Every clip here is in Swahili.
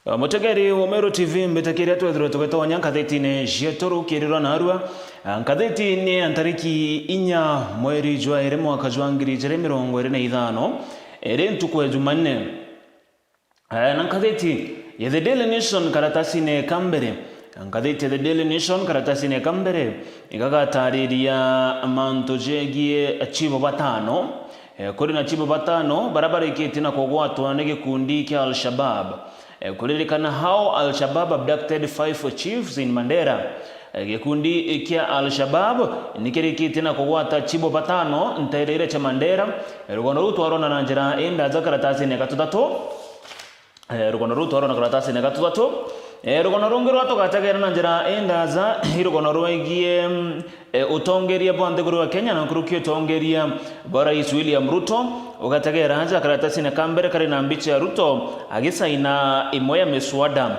Mutegeri wa Meru TV mbetekeria twethirwe tugetonya nkatheti-ini cietoru kirirwa narua nkatheti-ini antariki inya mweri jwa ere mwaka jwa 2025 ere ntuku ya Jumanne na nkatheti ya The Daily Nation karatasi-ini kambere nkatheti ya The Daily Nation karatasi-ini kambere igagatariria mantu jegie chibo batano kuri na chibo batano barabara ikitina kugwatwa ni gikundi kia Al-Shabab. Kulirikana hao Al-Shabab abducted 5 chiefs in Mandera. Gikundi kia Al-Shabab nikirikitina kugwata chibo batano ntairire cha Mandera. Rugono rutu warona na njira enda za karatasi-ini gatutatu. Rugono rutu warona karatasi-ini gatutatu. Rugono rungi rwato gatagera na njira enda za rugono rwegie utongeria bwandeguru wa Kenya na nkurukio utongeria Rais William Ruto ugatagera haja karatasi-ini kambere kari na mbichi ya Ruto agisaina imoya miswada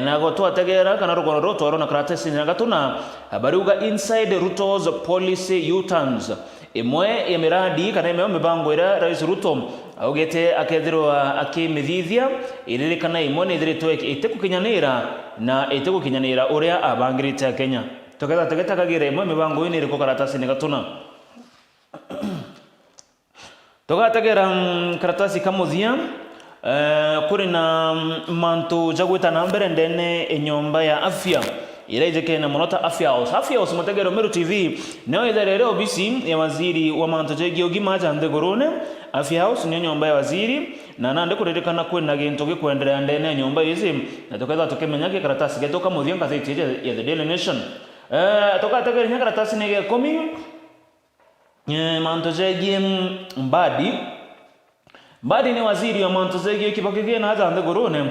na goto atagera kana rugono ruto warona karatasi-ini gatuna baruga inside Ruto's policy U-turns imwe ya miradi kana imwe mibango ira Rais Ruto augete akethirwa akimithithia iririkana imwe ni thiritwe itekukinyanira na itekukinyanira uria abangirite Kenya tokeza tegetakagira imwe mibango ini iriko karatasi-ini gatuna togatagera karatasi kamuthia kuri na mantu jagwita na mbere ndene nyomba ya afya irejeke na monota afya house mutegero Meru TV nayo itherere obisi ya waziri wa mantu jegi ogima jande gorone afya house ni nyomba ya waziri na nande kuririkana kwena gintu gikwendelea ndene nyomba izi na tokeza tukemenya karatasi getoka muthia ngatheti ya The Daily Nation togatagera karatasi ni gekomi mantu jegi Mbadi ni waziri wa mantu jegi kibakige na jande gorone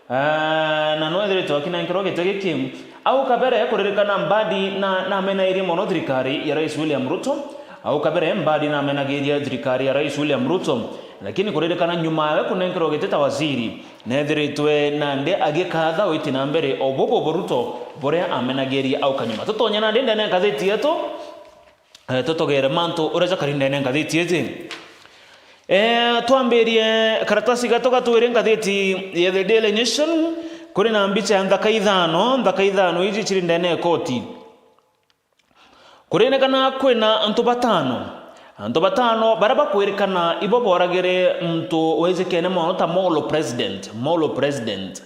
na nwethire twakina nkiroge tegeki au kabere kuririkana Mbadi na mena iri mono thirikari ya Rais William Ruto au kabere Mbadi na mena geria thirikari ya Rais William Ruto lakini kuririkana nyuma yawe kuna nkiroge teta waziri nethiritwe nande agikatha witi na mbere obobo Ruto borea amena geria au kanyuma tutonya na ndende na gatheti yetu tutogere mantu ureja karinde na gatheti yetu tuambirie karatasi gatoka tuwire ngatheti ya The Daily Nation kuri na mbicha ya ndaka ithano iji chiri ndene koti kuri nekana kwena antu batano baraba kwirikana ibo boragere mtu weze kene monota molo president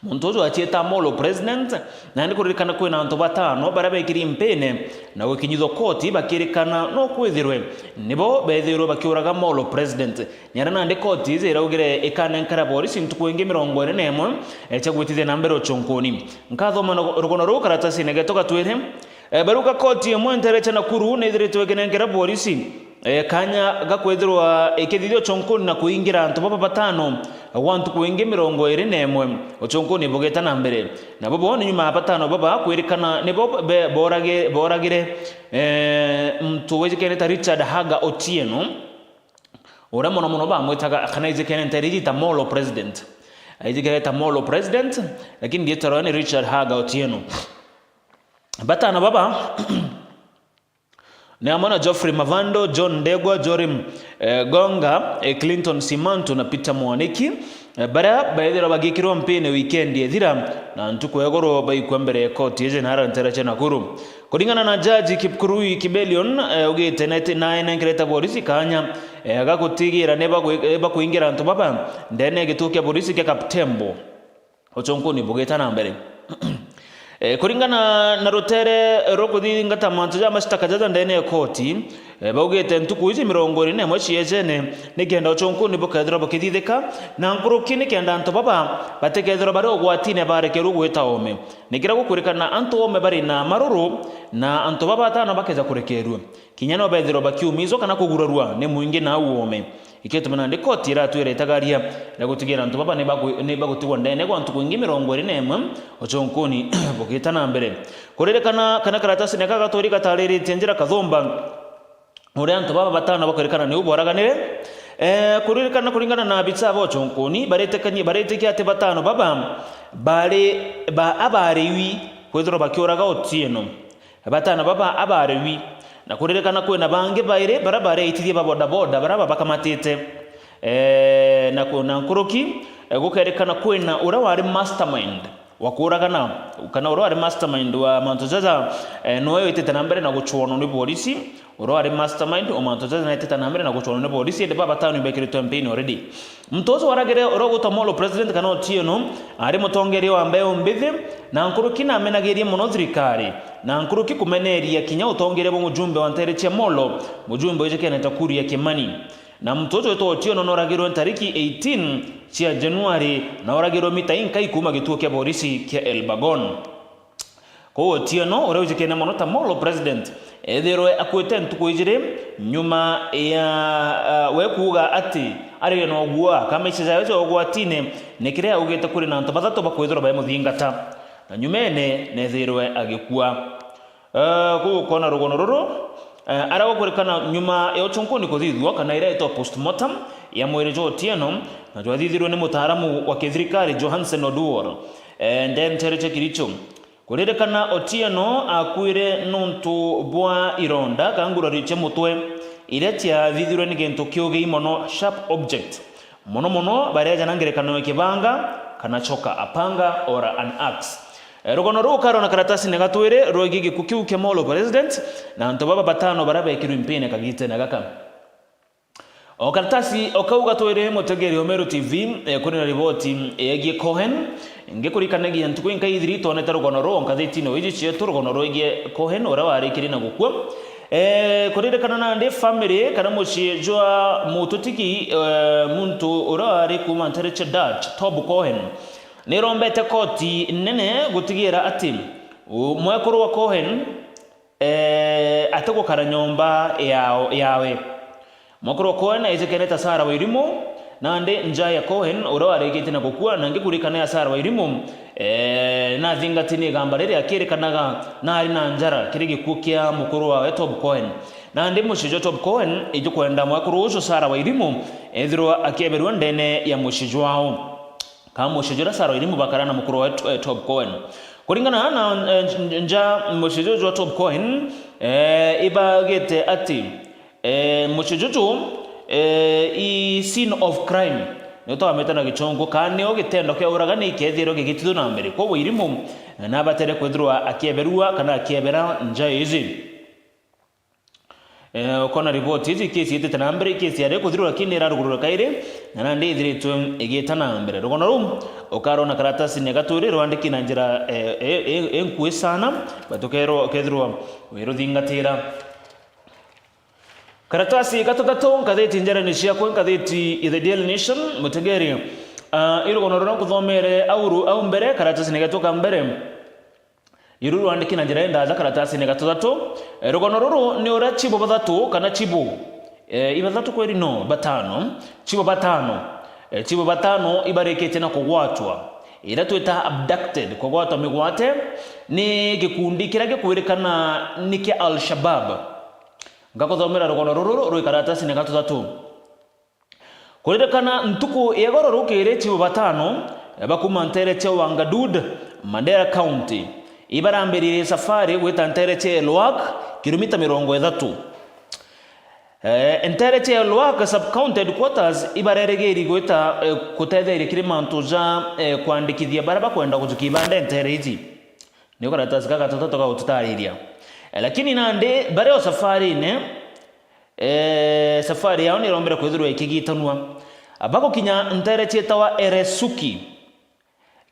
muntu ujo achieta molo president na ndi kuririkana kwena antu batano baraba ikiri mpene na wikinyitho koti bakirikana no kwithirwe nibo bethirwe bakiuraga molo president nyarana ndi koti ziraugire ikane nkara polisi ntukwenge 41 echagwitithia na mbere ochonkoni nkathoma rugono ru karatasi-ini getoka twire baruka koti imwe nterecha na kuru nithiritwe kenengera polisi kanya gakwethirwa ikithithio chonkoni na kuingira antu baba batano wantu kuingi 21 ochonkoni bogeta na mbere na bobo ni nyuma batano baba kwirikana nibo boragire mtu wejikene ta Richard Haga Otieno ora mono bamwetaga kana ijikene ntarigita molo president ijikene ta molo president lakini ndiye tarani Richard Haga Otieno batano baba ni amana Geoffrey Mavando, John Ndegwa, Jorim Gonga, Clinton Simantu na Peter Mwaniki bara baithira bagikirwa mpine weekend ethira na ntuko yagoro baikwembere koti eje nara nterache na kuru kulingana na jaji Kipkurui Kibelion ugite na nkreta polisi kanya agakutigira neba kuingira antu baba ndene gitukia polisi ke Kaptembo ochonkoni bogeta na mbere kuringana na rutere rokuthi ngata mantu ja mashtaka jaza ndene koti baugete ntuku izi 40 mwachi yejene nigenda ochonkoni bokethira bokithithika na nkurukini kenda antu baba batekethira bari ogwatine barekeru gwita ome nigira gukurikana antu ome bari na maruru na antu baba atano bakeza kurekerwa kinyano bethiro bakiumizo kana kugurarwa ne muingi na uome iketumana ndi koti ratwire itagaria na gutigira antu baba ne bagutigwa ndene kwa antu kuingi 41 ochonkoni bogeta na mbere kuririkana kana karatasi-ini kagatori gatariri tenjira kathomba uri antu baba batano bakarikana ni uboraganire kuririkana kuringana na bitsa bo chonkoni baretekia ate batano baba abariwi kwethiro bakiuraga Otieno batano baba abariwi na kuririkana kwena bange baire barabare itithia boda baraba bakamatite na kuna nkuruki gukerekana kwina ura wari mastermind wakuragana kana ura wari mastermind wa mantojaza noyo itete na mbere na guchwono ni polisi ura wari mastermind o mantojaza na itete na mbere na guchwono ni polisi ende baba tano ibekire campaign already mtozo waragere ura gutamolo president kana Otieno ari mutongeri wa mbeo mbithi na nkuruki na amenagerie muno thirikari na nkuruki kumeneria kinya utongere bo mujumbe wa Ntereti Amolo mujumbe wije keneta Kuria Kimani na mtoto to Otieno noragirwo tariki 18 cia Januari na oragirwo mita inkai kuma gituo kia polisi kia Elbagon ko Otieno ore uje kena monota Molo president ethirwe akwete ntuko ijire nyuma ya wekuga ati ari no gwa kama isiza yote ogwatine nekire ugete kuri na nto batatu bakwethora baye muthingata na nyumene nethirwe agikua ku kona rugono ruru arago kurekana nyuma ya uchunguni kuthithwa kana ireto postmortem ya mwiri jo Otieno na jwathithirwe ni mutaaramu wa kithirikari Johansen Oduor then Ntereti Kiricho kurerekana Otieno akwire nuntu bwa ironda kangura riche mutwe iretia thithirwe ni gento kioge imono sharp object mono bareja nangerekano kibanga kana choka apanga or an axe rugono rukaro na karatasi negatwire rogigi kukiuke Molo president na nto baba batano barabe kirumpine kagite na gaka o karatasi okauga twire mutegeri Omero TV kuri na riboti yegie Cohen ngekurikanagia ntuko inka ithirito ne rugono ro nkatheti no iji chietu rugono ro yegie Cohen ora warikiri na gukua kurerekana na ndi family kana mucie jwa mututiki muntu ora ari kuma Ntereti Dutch Tob Cohen nirombete koti nene gutigira ati mwekuru wa Cohen atego karanyomba yawe mwekuru wa Cohen izekeneta Sara wa irimo nande njaya Cohen ura waregete na gukua nange kurikana ya Sara wa irimo na thingatini gambarere akerekanaga na ari na njara kirigi kukia mukuru wa Tob Cohen nande mushijo Tob Cohen ijo kwenda mwekuru ujo Sara wa irimo ethirwa akeberwa ndene ya mushijo wao kama mushijura Sara irimu bakarana mukuru wa Tob Cohen kuringana na nja mushijura wa Tob Cohen ibagete ati mushijuju i scene of crime nito ametana gichongo kane ogitendo ke uragani ikethiro gigitidu na mbere ko irimu na batere kwedrwa akieberua kana akiebera nja izi kona ripoti hizi kesi yete tanambere kesi yare kuthirwa kinira rugurura kaire na ndi ithiritu igita nambere rugono rum okaro na karatasi negaturi rwandiki na njira enkue sana batokero kethirwa wiruthingatira karatasi gatatato ngatheti njara ni cia kwa ngatheti The Daily Nation mutegeri irugono runa kuthomere au mbere karatasi negatoka mbere iruru andiki na njira enda za karatasi negatatu rugono ruru ni ora chibo bathatu kana chibo ibathatu kweri no batano chibo batano ibarekete na kugwatwa ira twita abducted kugwatwa migwate ni gikundi kirage kuwerekana niki Al-Shabaab ngakothomera rugono ruru ruri karatasi negatatu kuwerekana ntuku yagoro rukire chibo batano bakuma Ntereti Wangadud Mandera County ibarambirire safari gwita Ntereti Elwak kilomita 30 Ntereti Elwak sub county headquarters ibareregeri gwita kutetheri kirimantu ja kwandikithia baraba kwenda kujukibanda Ntereti niko karatasi gatatu ka ututariria lakini nande bareo safari ne safari yao nirombera kwithirwa ikigitanwa abako kinya Ntereti etawa Eresuki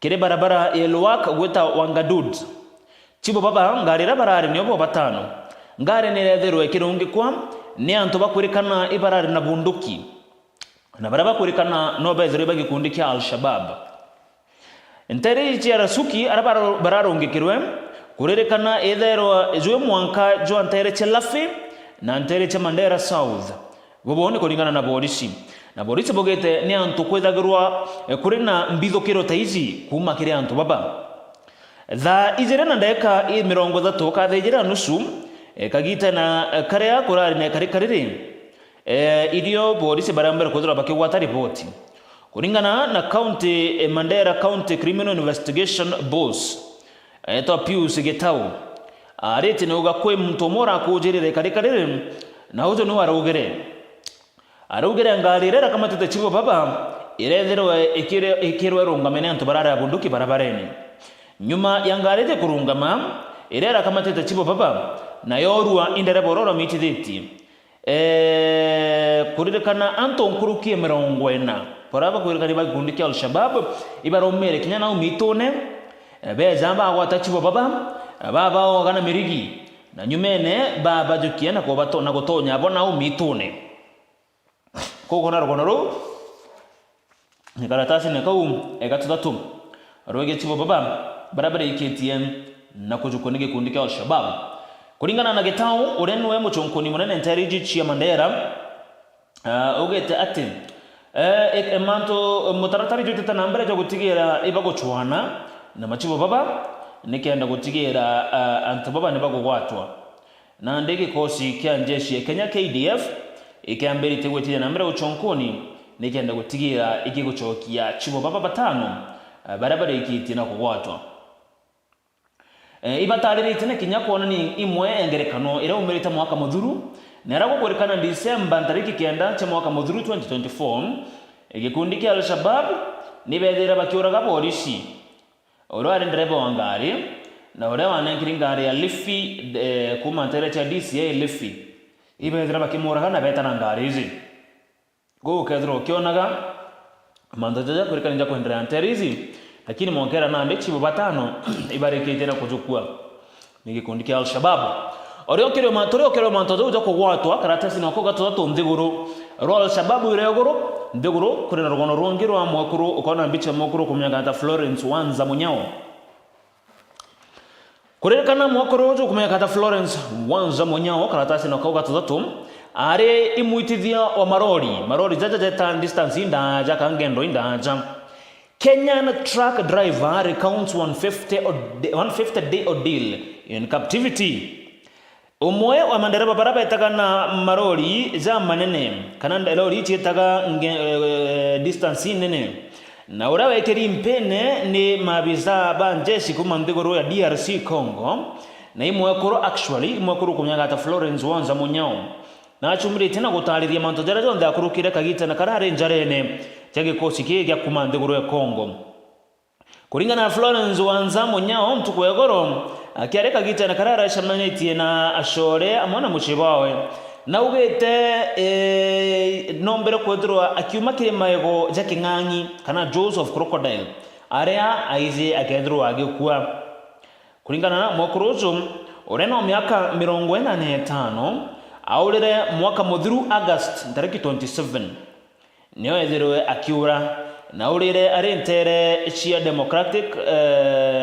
kire barabara Elwak gwita Wangadud chibo baba ngarira barari nyobo batano ngare neretherwe kirungi kwa ni antu bakurikana ibarari na bunduki na baraba kurikana no bezere bagikundi kya Al-Shabaab Ntereti Eresuki arabara bararungikirwe kurerekana ethero ezwe mwanka jo Ntereti Lafi na Ntereti Mandera South bobone kulingana na polisi bogete ni antu kwethagirwa kuri na mbithukiro taizi kuma kire antu baba tha izere na ndeka 30 kathejera nusu kagita na karea kurari na karikarire idio polisi barambere kuthura bakigwata report kulingana na county Mandera County Criminal Investigation Boss eto Pius Getau arete noga kwe mtomora kujirire karikarire na uzo no arugere ngarira kama tete chibo baba irethirwe ikirwe rungamene antu barara bunduki barabareni nyuma yangarete kurungama irera kamatete chibo baba na yorua indere bororo mitithiti kuririkana anto nkurukie 40 poraba kuririkana bagundi kya al-shabab ibaromere kinyana umitone bezamba agwata chibo baba ogana mirigi na nyumene baba jukia na kobato na gotonya bona umitone koko na rogonoro ni karatasi ne kau egatatu roge chibo baba barabara iketien na kujukonege kundi kya al-shabab kulingana na getao urenwe muchonkoni munene ntariji chia mandera ogete ati emanto mutaratari juteta nambere jo gutigira ibago chwana na machibo baba nikenda gutigira antu baba ne bago gwatwa na ndege kosi kya njeshi Kenya KDF ikiambere tegwetira nambere uchonkoni nikenda gutigira ikiguchokia chibo baba batano barabara ikitina kugwatwa ibatarire itene kinya kuona ni imwe engerekano ira umerita mwaka muthuru nera gukurekana December tariki 9 cha mwaka muthuru 2024 igikundi kya al-shabab nibethira bakiuraga polisi oro ndereba wa ngari na ore wanengiri ngari ya Lifi kuma ntere cha DCA Lifi ibethira bakimuraga na betana ngari izi go kedro kionaga mandaja kurekana nja kuendelea ntere izi lakini mwongera na chibo batano ibareke tena kujukua nigikundi kya al-shabab oryo kero mantozo uja kugwatwa karatasi na koga tutatu ndiguru ro al-shabab ireguru ndiguru kurina rogono rongiro amwakuru ukona mbicha mokuru kumyagata Florence Wanza Munyao kurekana mwakuru uja kumyagata Florence Wanza Munyao karatasi na koga tutatu are imuitithia wa marori jaja distance inda jaka ngendo inda jam Kenyan truck driver recounts 150 day ordeal in captivity. Umwe wa mandereba baraba itaga na marori za manene kananda lori chitaga distance nene na urawa ekeri mpene ni mabiza banjeshi kuma ndigoro ya DRC Congo na imwekoro actually imwekoro kumyaga ta Florence Wanza Munyao na achumiri tena gutariria manto jarajo ndakurukire kagita na karare njarene chage kosi kige kuma ndigoro ya Congo kuringana na Florence Wanza Munyao mtuko yagoro akiareka gita na karara shamaneti na ashore amona mushibawe na ugete nombere kwedro akiuma kire mayego jake ngangi kana jaws of crocodile area aize akedro agekuwa kulingana na mwakorozo orena miaka 45 aulire mwaka mudhuru August tariki 27 niyo edero akiura na ulire arentere chia democratic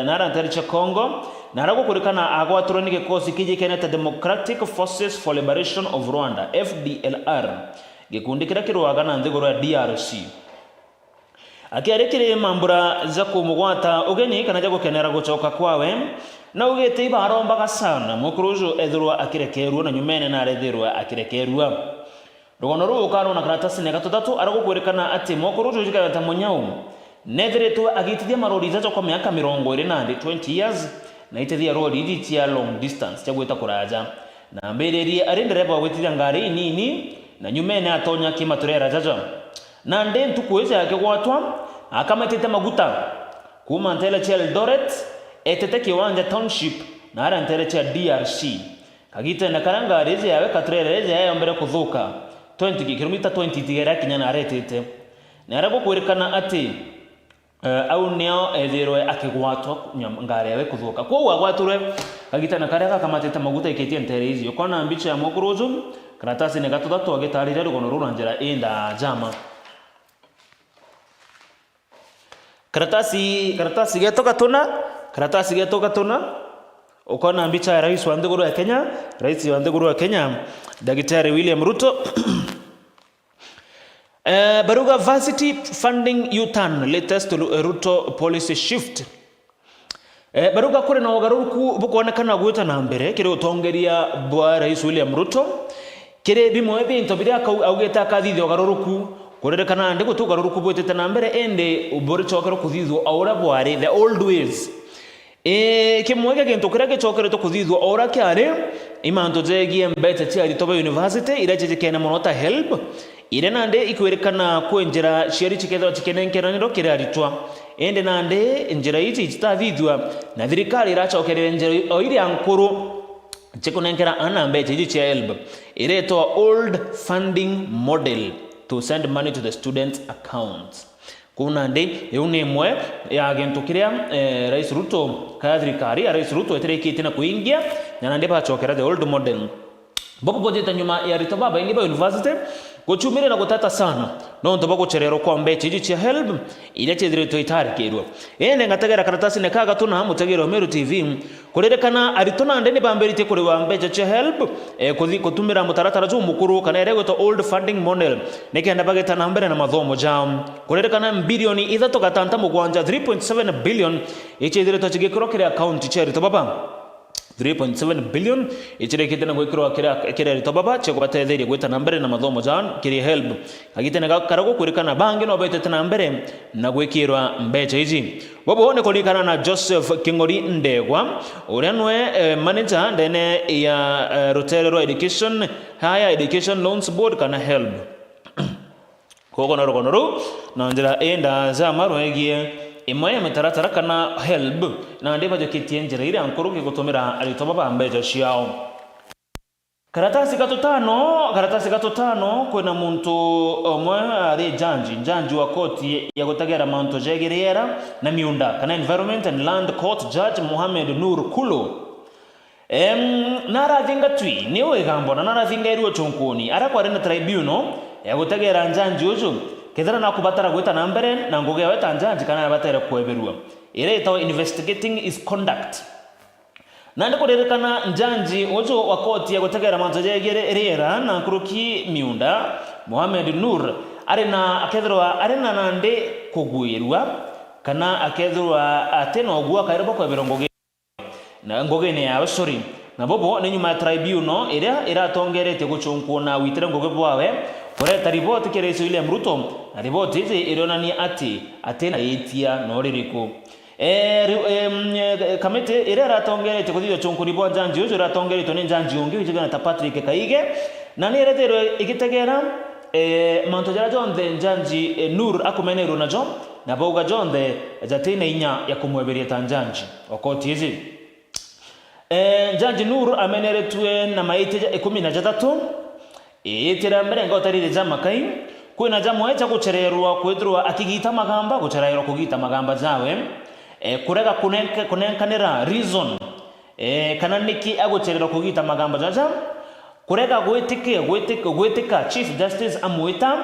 na arentere cha Congo na arago kurikana agwatronike kosi kije Kenyatta Democratic Forces for Liberation of Rwanda FDLR gikundi kira kirwaga na ndigoro ya DRC akiarekire mambura za kumugwata ugeni kana jago kenera gucoka kwawe na ugete ibaromba gasana mukurujo edhurwa akirekerwa na nyumene na redhirwa akirekerwa rugono rukano na karatasi ne gatotatu arago kurekana ati mukurujo jikata Munyao nethiretu agitithia marori zacho kwa miaka 20 years na itethia rori itia long distance chagweta kuraja na mbelerie arendereba gwetithia ngari nini na nyumene atonya kimaturera jaja na nden tukuweza yake gwatwa akamatete maguta kuma ntele cha Eldoret etete kiwanja township na ara ntele cha DRC kagita na karanga reze yawe katurera reze yawe mbere kuthuka 20 km 20 tigera kinyana aretete na arago kurekana ati au neo edhirwe akigwatwa ngare yawe kuthuka kwa agwaturwe kagita na karega kamatete maguta iketie ntere izi yokona ambicha ya mukuruzo karatasi ne gatotatu agetarire rugono ruranjira inda jama karatasi getoka tuna ukona ambicha ya rais wa ndiguru ya Kenya Daktari William Ruto Baruga varsity funding U-turn latest Ruto policy shift Baruga kure na wagaruku bukonekana gwita na mbere kire utongeria bwa rais William Ruto kire bimwe bintu biri augeta kathithio wagaruku kurerekana ndiko tugaruku bwetete na mbere ende ubori chokero kuthithio aura bwari the old ways kimwege kintu kire gichokero to kuthithio aura kyare imanto jegie mbete tiari toba university iraje kena monota help ire nande ikwerekana kwenjera ciari cikethwa cikenenkeraniro kiri aritwa ende nande njira ici citathithua na thirikari iracokerera njira o iria nkuru chikunenkera ana mbeca ici cia HELB iretwa old funding model to send money to the students accounts. Kuna ndi yune mwe ya gento kiria Rais Ruto ka thirikari Rais Ruto eterekite na kuingia na nande bacokera the old model. Boko bojeta nyuma ya Rito Baba ingiba university gochumire na gutata sana no ntoba gucerero kwa mbeca ici cia HELB ile cithirito itarikirwo ene ngategera karatasi ne kaga tuna mutegero Meru TV kurerekana aritona ndeni bamberite kuri wa mbeca cia HELB kuthi kutumira mutaratara ju mukuru kana ere gweto old funding model nekenda bageta na mbere na mathomo jam kurerekana bilioni 3.7 3.7 billion ichi thirito chigikiro kire account cia Rito Baba 3.7 billion ichirekite na gwikirwa kira Rito Baba che kubatetheria gwita na mbere na mathomo jan kiri HELB agite na karago kurikana bangi no betete na mbere na gwikirwa mbeca ici bobo ne kulikana na Joseph Kingori Ndegwa uria nwe manager ndene ya Rotero Education Higher Education Loans Board kana HELB koko na rokonoru na njira enda za marwegie imwe ya mitaratara kana HELB na ndiba jokitie njira ire ankuru gigutumira Rito Baba mbeca ciao. Karatasi gatutano kwina muntu omwe ari janji wa koti ya gutagera Mount Jegeriera na Miunda kana Environment and Land Court Judge Mohamed Nur Kulo narathinga twi niwe gambo na narathinga iruo chunkuni ara kwa rena tribunal ya gutagera njanji uju kethera na kubatara gwita na mbere na nguge weta njanji kana batera kweberua ire itawa investigating is conduct nande kurerekana njanji uju wa koti ya gutegera Mount Jegeriera na kuruki Miunda Mohamed Nur arena akethirwa arena nande kuguirwa kana akethirwa ateno ogua kairebo kwebera nguge na nguge ne ya sorry na bobo ne nyuma tribunal ira tongerete guchunku na witire nguge bwawe kureta ripoti kire isu ile Ruto na ripoti izi irionania ati atena itia no ririko kamete ire ratongerete kuthio chunkuri bwa njanji uju ratongerete ni njanji ungi wijigana ta Patrick Kaige na ni retero igitegera Mount Jegeriera njanji Nur akumeneru na John na boga jonde jatena inya ya kumweberia tanjanji okoti izi Njanji Nur ameneretwe na maiti 13 itira mbere ngotarire jama kai kwina jamu echa gucererwa kwithirwa akigita magamba gucererwa kugita magamba jawe kurega kunenkanira reason kana niki agucererwa kugita magamba jaja kurega gwitika Chief Justice amwita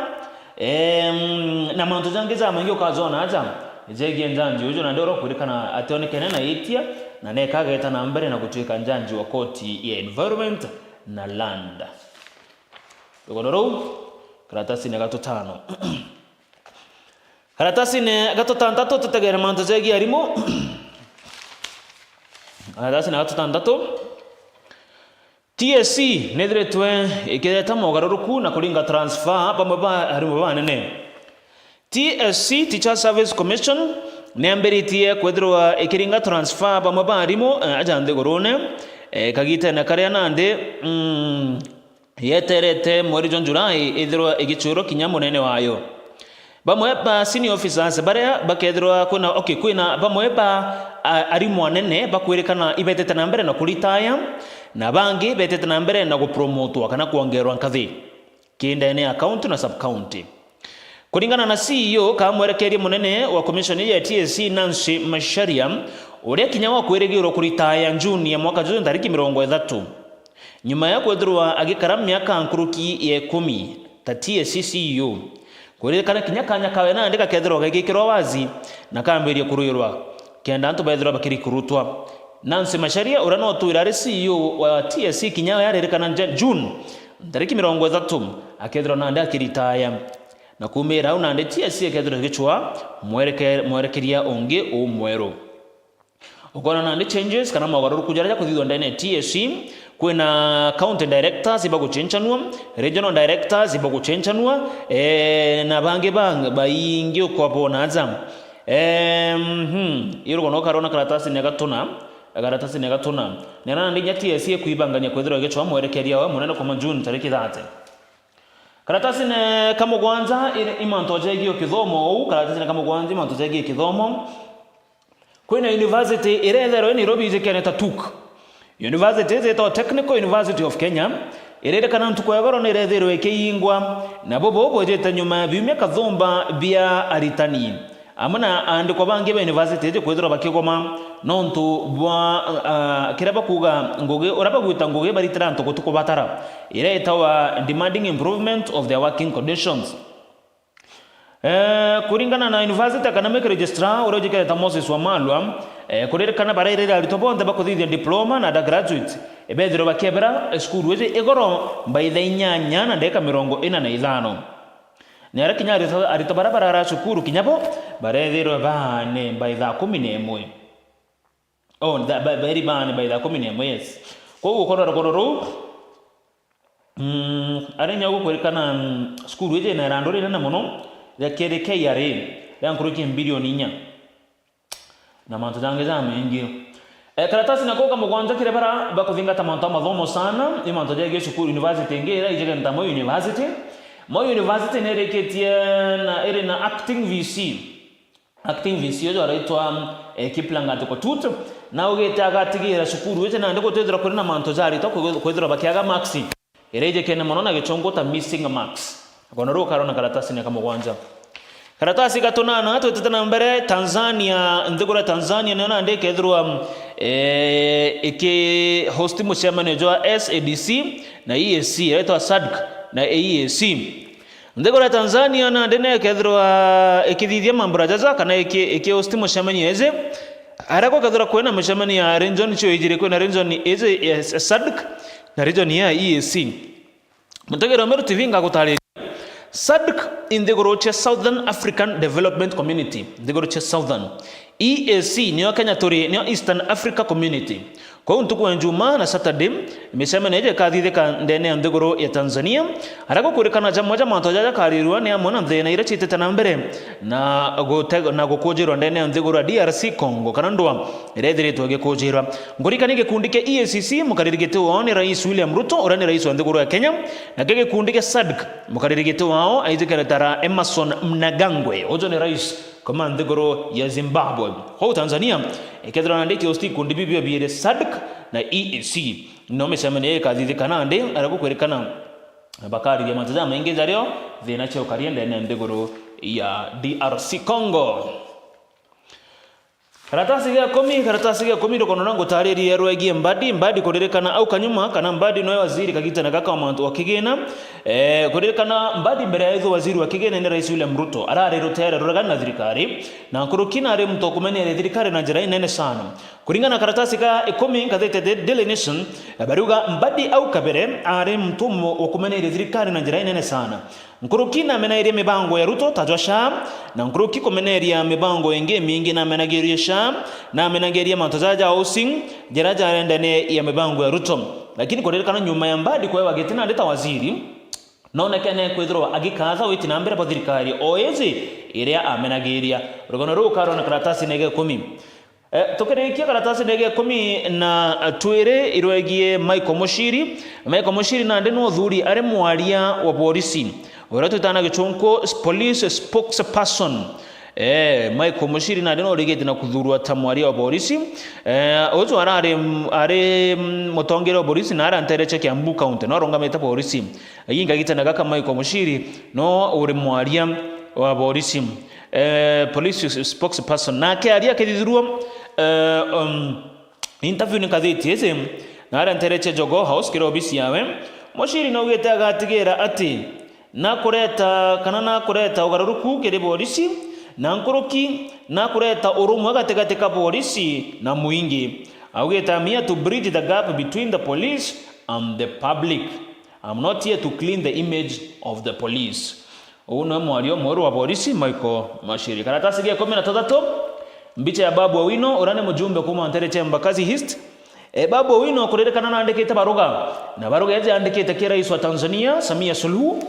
na Mount Jegeriera mangyo kazona aja jegi njanji ujo na ndoro kurikana ationekene na itia na nekageta na mbere na gutwika njanji wa koti ya Environment na Land Dogonoro karatasi ne gatutano karatasi ne gatutantatu tutegera Mount Jegeriera arimo karatasi ne gatutantatu TSC nedretwe ikireta mogaruruku na kuringa transfer pamwe ba harimo banene TSC Teacher Service Commission neamberitie kwethirwa ikiringa transfer pamwe ba harimo ajande gorone kagite na karia nande yeterete mweri Julai ithirwa igichuro kinya munene wayo bamwe ba senior officers baria bakethirwa kwina bamwe ba arimu anene bakwirikana ibetete na mbere na kuritaya na bangi betete na mbere na gupromotwa kana kuongerwa nkathi kindene account na sub county kulingana na CEO kamwerekeria munene wa commission ya TSC Nancy Macharia uria kinya wa kwirigirwo kuritaya Juni ya mwaka Juni tariki 30 nyuma ya kwethirwa agikara miaka nkuruki ya 10 ta TSC CEO kurekana kinya kanya kawe na ndika kethirwo gagikirwa wazi na kambiria kuruirwa kenda antu baithirwa bakiri kurutwa Nancy Macharia urano tuirare CEO wa TSC kinya yarerekana June tariki 30 akethirwa na ndika kiritaya na kumira una ndi TSC akethirwa gichwa mwerekeria onge o mwero ukona na ndi changes kana magaruru kujaraja kuthithwa ndene TSC kwina county directors ibaguchenchanwa regional directors ibaguchenchanwa na bange baingi ukopona azam iro kono karona karatasi ne gatuna nena ndi TSC kuibangania kwethirwa gichwa mwerekeria wa munene kwa June tariki 30 karatasi ne kama kwanza imanto jegio kithomo karatasi ne kama kwanza imanto jegio kithomo kwina university irethero Nairobi jekene tatuk university zeto Technical University of Kenya irere kana ntuko yagoro ne irethero ekeyingwa na bobo jeta nyuma biumya kathomba bia aritani amana andiko bange ba university je kwethira bakigoma nontu bwa kiraba kuga ngoge oraba gwita ngoge baritira ntoko tuko batara ireta wa demanding improvement of their working conditions kuringana na university academic registrar urojikere ta Moses Wamalwa kurere kana baraire alitobonde bakuthithia diploma na graduate ebethiro bakebera school weje igoro mbaitha inyanya na ndeka 45 nera kinyari aritobara barara shukuru kinyapo barethiro bane mbaitha 11 bari bane mbaitha 11 yes ko gukorora arenya gukwirikana school weje na randori na muno yakere KRA yankuruki bilioni 4 na manto dange za mengi karatasi na koka mugwanja kire bara bakuthinga tamanto mathomo sana imanto jage shukuru university ngera ijege ntamo university nereketie na ere na acting VC yo araitwa Kiplanga toko tutu na ugetaga tigira shukuru wete na ndiko twethira kuri na manto jari to kwethira bakiaga maxi ereje kene monona gichongota missing marks akonoruka karona karatasi ne kamugwanja karatasi gatonana twetana mbere Tanzania ndegura Tanzania nona ndeke ethirwa eke host mucemane jwa SADC na EAC etwa SADC na EAC ndegura Tanzania na ndene kethirwa ekithithia mambura jaja kana eke host mucemane eze arako kethirwa kwena mucemane ya region cio ijire kwena region eze SADC na region ya EAC mutegero meru TV ngagutari SADC in the Goroche Southern African Development Community, the Goroche Southern. EAC niyo Kenya Tori niyo Eastern Africa Community. Kwa untuku njuma na Saturday imesema neje kathithika ndene ya ndegoro ya Tanzania arako kurikana jamoja mantoja karirwa ne amona ndena ire chitete na mbere na gukujirwa ndene ya ndegoro ya DRC Congo kanandwa irethiritwe gikujirwa ngorikani gikundike EACC mukaririgite wone Rais William Ruto orani rais wa ndegoro ya Kenya na gikundike SADC mukaririgite wao aizikere tara Emerson Mnangagwa ojo ne rais kama ndegoro ya Zimbabwe ho Tanzania ekethira na ndiki hosti kundi bibia biere SADC na EAC no mesemene kathithikana ndi arako kwerekana bakari ya mantaza maingi jario thina cio karienda na ndegoro ya DRC Congo karatasi ya 10 rokono nango tariri ya roegie mbadi kurerekana au kanyuma kana mbadi no waziri kagita na kaka mantu wakigena kurerekana mbadi mbere ya waziri wakigena ni Rais William Ruto arare rotera rogana na thirikari na kurukina are mto kumenere thirikari na njira nene sana kuringana karatasi ka 10 kathete Daily Nation baruga mbadi au kabere are mto kumenere thirikari na njira nene sana nkurukina menaire mibango ya Ruto tajwasha na nkuruki komeneria mibango enge mingi na menageria sha na menageria mantozaja housing jaraja rendane ya mibango ya Ruto lakini kurerekana nyuma ya mbadi kwa wagetina ndeta waziri naona kene kwethirwa agikaza witi na mbere pathirikari oezi iria amenageria rogono rukaro na karatasi nege 10 tukerekia karatasi nege 10 na twere irwegie Michael Mushiri na ndeno thuri are mwaria wa polisi uratu tana gichonko police spokesperson Michael Mushiri na ndeno rigeti na kuthurwa tamwaria wa polisi ozo are motongero wa polisi na arantereche Kiambu county no rongameta polisi yinga gitana gaka Michael Mushiri no uri mwaria wa polisi police spokesperson na kiaria kithurwa interview ni kathiti ese na arantereche Jogo House kiro obisi yawe Mushiri no getaga atigera ati na kureta ugaruruku kiri polisi na nkoroki na kureta urumwe gategate ka polisi na muingi augeta mia to bridge the gap between the police and the public. I'm not here to clean the image of the police. Uno mwario moro wa polisi Michael Mushiri karatasi ya 13 mbicha ya Babu Owino urane mujumbe kuma Ntereche Mbakazi East Babu Owino kurerekana na andikite baruga na baruga yaje andikite kira Rais wa Tanzania Samia Suluhu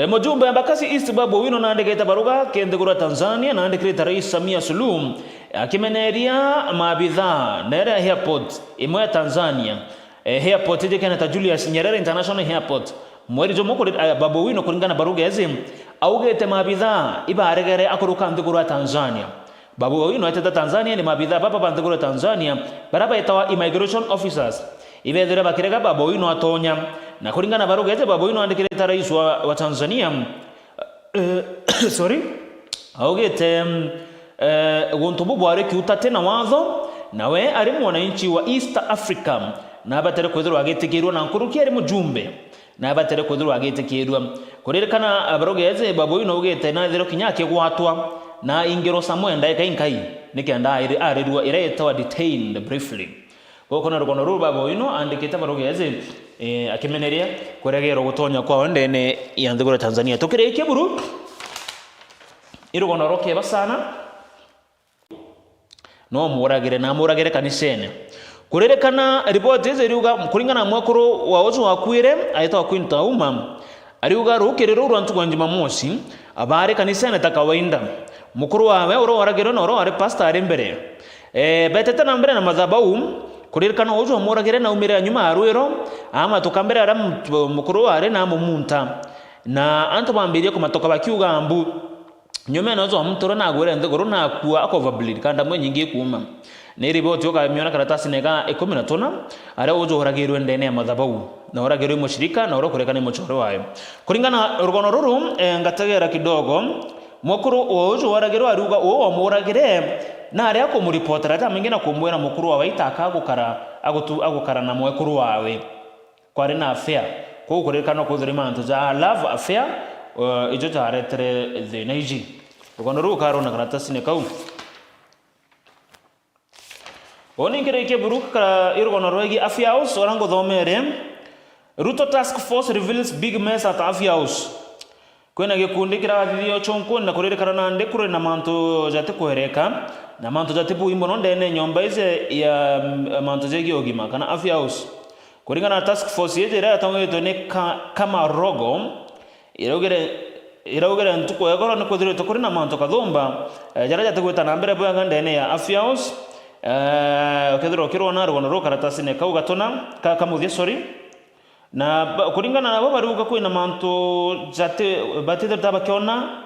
mujumbe ya Mbakazi East Babu Owino na andikite baruga kendegura Tanzania na andikite Rais Samia Suluhu akimeneria mabidhaa nere airport imwe ya Tanzania airport ije Kenyatta Julius Nyerere International Airport mweri jo mukuri Babu Owino kuringana barugezi augete mabitha ibaregere akuruka nthiguru Tanzania. Babu Owino ateta Tanzania ni mabitha baba nthiguru Tanzania baraba etawa immigration officers ibethira bakirega Babu Owino atonya na kuringana barugezi Babu Owino andikireta rais wa Tanzania sorry augete gonto bubware kiuta tena watho nawe ari mwananchi wa East Africa na batere kwethirwa agetikirwa na nkuruki ari mujumbe na batere kwethirwa agetikirwa kuririkana abarogeze Babu Owino ugete na thero kinyake gwatwa na ingero samwenda ikainkai nikenda arirwa iretwa detained briefly goko na rugono ru Babu Owino andikite barogeze akimeneria kuregero gutonya kwa ndene ya nthiguru Tanzania tukireke buru irugono roke basana no muragire kanisene kurerekana ripoti zeriuga kuringana mwakuru wa ozo wakwire ayita Queen Tauma ariuga rukiriro rwantu kwa Jumamosi abare kanisene takawainda mukuru wawe oro waragiro no oro ari pastor ari mbere betete na mbere na madhabau kurerekana ozo muragire na umire nyuma arwero ama tukambere ara mukuru ware na mumunta na antu bambirie kumatoka bakiuga ambu nyuma nazo mutoro na gwere ndegoro na kuwa akovableed kanda mwenyingi kuma ne riboti okamiona karatasi nega 15 ara ojo horagirwe ndene ya madhabau na horagirwe mushirika na oro kurekana muchoro wayo kuringana rugono ruru ngatagera kidogo mukuru ojo horagirwe aruga o muragire na ari akomuripotera ata mingina kumwera mukuru wawe itaka agukara na mwekuru wawe kwari na affair ko kurekana ko zirimanto za love affair ijo taretere the naiji rugono ru karo na karatasi ne kau oni kireke buruka irugono roigi Afya House orango thomere Ruto task force reveals big mess at Afya House kwena gikundi kirathithio chonko na kurerekana na ndekure na manto jate kuhereka na manto jate buimbo no ndene nyomba ize ya manto jegi ogima kana Afya House kuringana na task force yeje ra tawetwe ne kama rogo irogere ntuko yagoro ne kuthire tokuri na manto kathomba jaraja tegweta na mbere bwa ndene ya Afya House okethiro kirona rugono ro karatasi ne kau gatona kamuthie sorry na kuringana na baba ruga kwina manto jate batithe tabakiona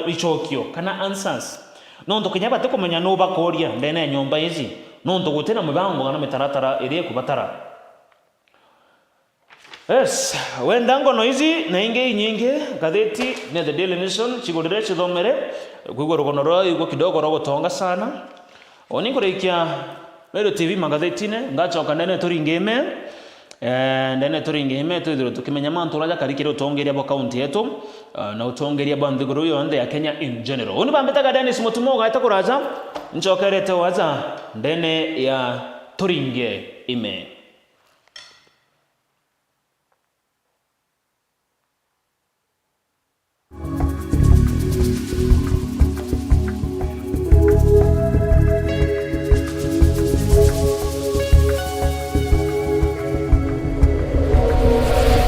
ichokio kana answers no ndo kinyaba tekomenya no bakoria ndene nyomba izi no ndo gutena mubango kana metaratara iriye kubatara yes wendango no izi na inge nyinge gazeti ne the Daily Nation chigodere chithomere kwigwa rugono ro igwo kidogo ro gutonga sana oni kureikia Meru TV magazetine ngachoka ndene turingeme ndene turingeme tuthiro tukimenya mantu raja karikire utongeria bo county yetu na utongeria bo nthiguru yonde ya Kenya in general oni bambetaga Dennis Mutumo gaita kuraja nchokerete waza ndene ya turinge ime